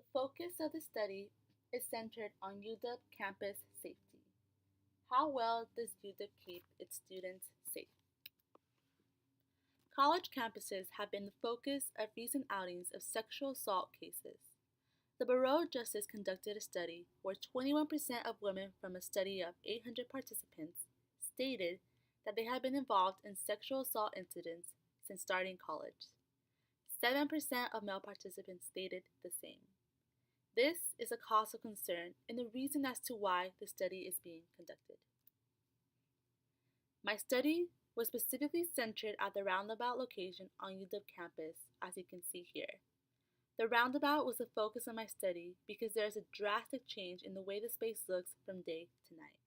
The focus of the study is centered on UW campus safety. How well does UW keep its students safe? College campuses have been the focus of recent outings of sexual assault cases. The Bureau of Justice conducted a study where 21% of women from a study of 800 participants stated that they had been involved in sexual assault incidents since starting college. 7% of male participants stated the same. This is a cause of concern and the reason as to why the study is being conducted. My study was specifically centered at the roundabout location on UW campus, as you can see here. The roundabout was the focus of my study because there is a drastic change in the way the space looks from day to night.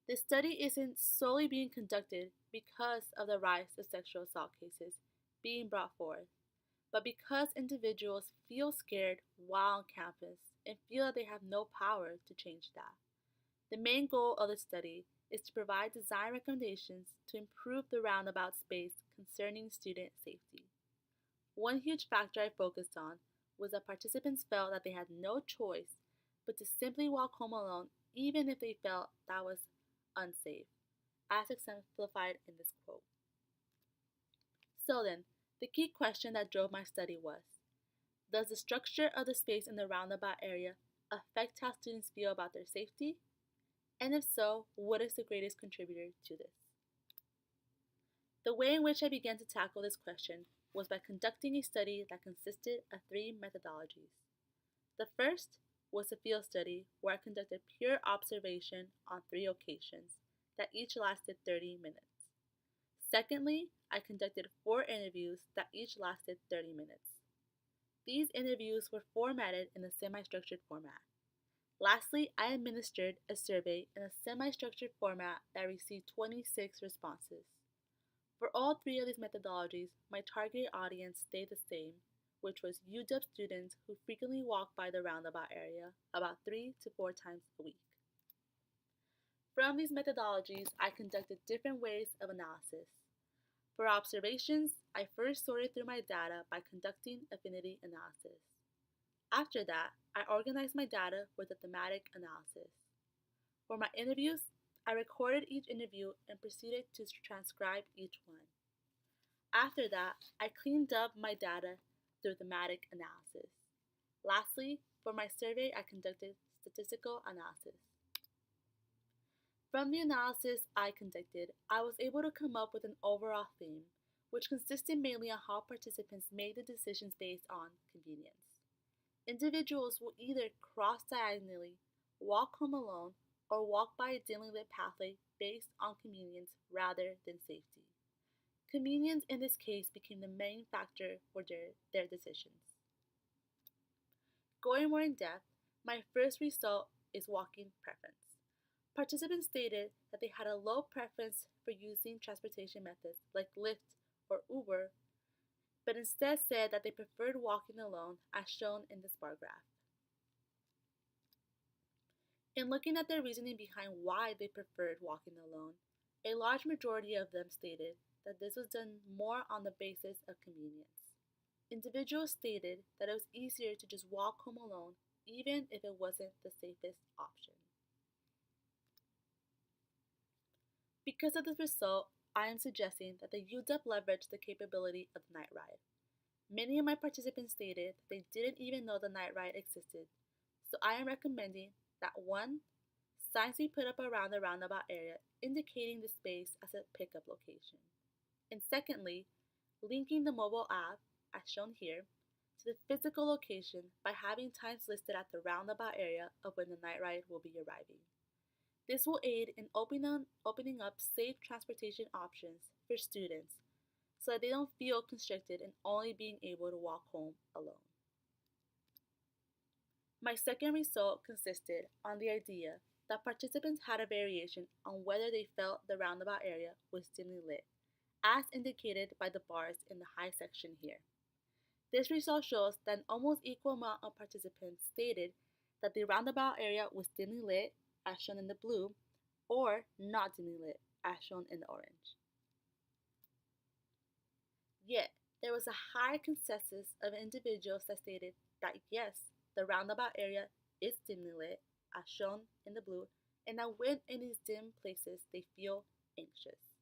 This study isn't solely being conducted because of the rise of sexual assault cases being brought forth, but because individuals feel scared while on campus and feel that they have no power to change that. The main goal of the study is to provide design recommendations to improve the roundabout space concerning student safety. One huge factor I focused on was that participants felt that they had no choice but to simply walk home alone even if they felt that was unsafe, as exemplified in this quote. So then, the key question that drove my study was, does the structure of the space in the roundabout area affect how students feel about their safety? And if so, what is the greatest contributor to this? The way in which I began to tackle this question was by conducting a study that consisted of 3 methodologies. The first was a field study where I conducted pure observation on 3 occasions that each lasted 30 minutes. Secondly, I conducted 4 interviews that each lasted 30 minutes. These interviews were formatted in a semi-structured format. Lastly, I administered a survey in a semi-structured format that received 26 responses. For all 3 of these methodologies, my target audience stayed the same, which was UW students who frequently walk by the roundabout area about 3 to 4 times a week. From these methodologies, I conducted different ways of analysis. For observations, I first sorted through my data by conducting affinity analysis. After that, I organized my data with a thematic analysis. For my interviews, I recorded each interview and proceeded to transcribe each one. After that, I cleaned up my data through thematic analysis. Lastly, for my survey, I conducted statistical analysis. From the analysis I conducted, I was able to come up with an overall theme, which consisted mainly on how participants made the decisions based on convenience. Individuals will either cross diagonally, walk home alone, or walk by a dimly lit pathway based on convenience rather than safety. Convenience in this case became the main factor for their decisions. Going more in depth, my first result is walking preference. Participants stated that they had a low preference for using transportation methods like Lyft or Uber, but instead said that they preferred walking alone as shown in this bar graph. In looking at their reasoning behind why they preferred walking alone, a large majority of them stated that this was done more on the basis of convenience. Individuals stated that it was easier to just walk home alone even if it wasn't the safest option. Because of this result, I am suggesting that the UW leverage the capability of the night ride. Many of my participants stated that they didn't even know the night ride existed, so I am recommending that 1. Signs be put up around the roundabout area indicating the space as a pickup location. And secondly, linking the mobile app, as shown here, to the physical location by having times listed at the roundabout area of when the night ride will be arriving. This will aid in opening up safe transportation options for students so that they don't feel constricted in only being able to walk home alone. My second result consisted on the idea that participants had a variation on whether they felt the roundabout area was dimly lit, as indicated by the bars in the high section here. This result shows that an almost equal amount of participants stated that the roundabout area was dimly lit, as shown in the blue, or not dimly lit, as shown in the orange. Yet, There was a high consensus of individuals that stated that yes, the roundabout area is dimly lit, as shown in the blue, and that when in these dim places they feel anxious.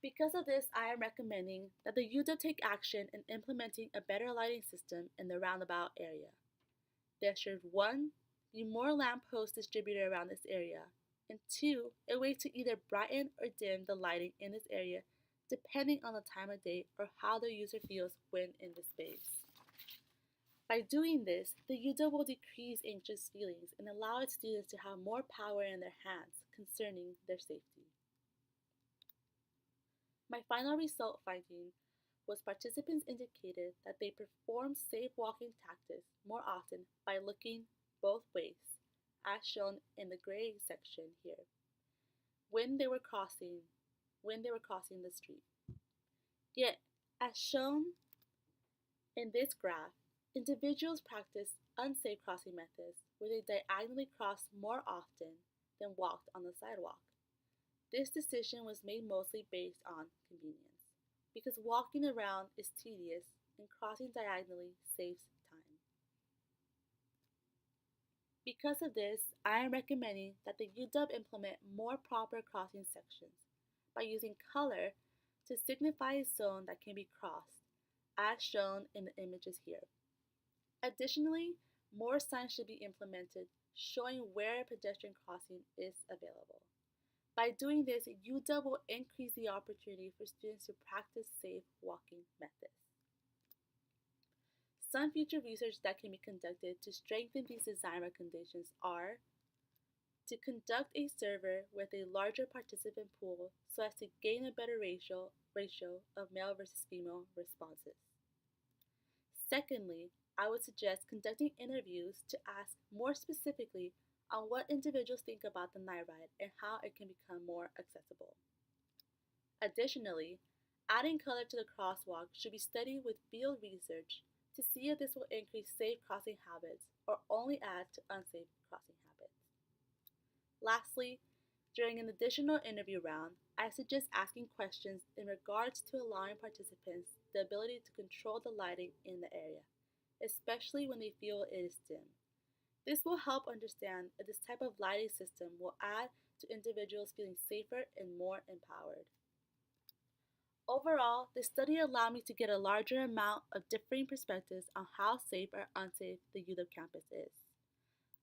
Because of this, I am recommending that the UW take action in implementing a better lighting system in the roundabout area. There should 1. Be more lampposts distributed around this area, and 2. A way to either brighten or dim the lighting in this area depending on the time of day or how the user feels when in the space. By doing this, the UW will decrease anxious feelings and allow its students to have more power in their hands concerning their safety. My final result finding was participants indicated that they performed safe walking tactics more often by looking both ways, as shown in the gray section here, when they were crossing the street. Yet, as shown in this graph, individuals practiced unsafe crossing methods where they diagonally crossed more often than walked on the sidewalk. This decision was made mostly based on convenience, because walking around is tedious and crossing diagonally saves time. Because of this, I am recommending that the UW implement more proper crossing sections by using color to signify a zone that can be crossed, as shown in the images here. Additionally, more signs should be implemented showing where a pedestrian crossing is available. By doing this, UW will increase the opportunity for students to practice safe walking methods. Some future research that can be conducted to strengthen these design recommendations are to conduct a survey with a larger participant pool so as to gain a better ratio of male versus female responses. Secondly, I would suggest conducting interviews to ask more specifically on what individuals think about the night ride and how it can become more accessible. Additionally, adding color to the crosswalk should be studied with field research to see if this will increase safe crossing habits or only add to unsafe crossing habits. Lastly, during an additional interview round, I suggest asking questions in regards to allowing participants the ability to control the lighting in the area, especially when they feel it is dim. This will help understand if this type of lighting system will add to individuals feeling safer and more empowered. Overall, this study allowed me to get a larger amount of differing perspectives on how safe or unsafe the UW campus is.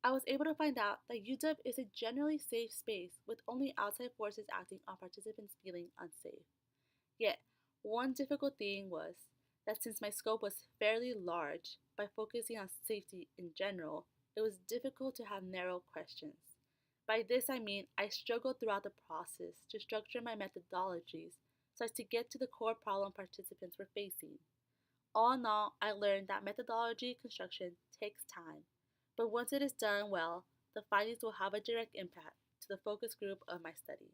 I was able to find out that UW is a generally safe space with only outside forces acting on participants feeling unsafe. Yet, one difficult thing was that since my scope was fairly large, by focusing on safety in general, it was difficult to have narrow questions. By this I mean I struggled throughout the process to structure my methodologies so as to get to the core problem participants were facing. All in all, I learned that methodology construction takes time, but once it is done well, the findings will have a direct impact to the focus group of my study.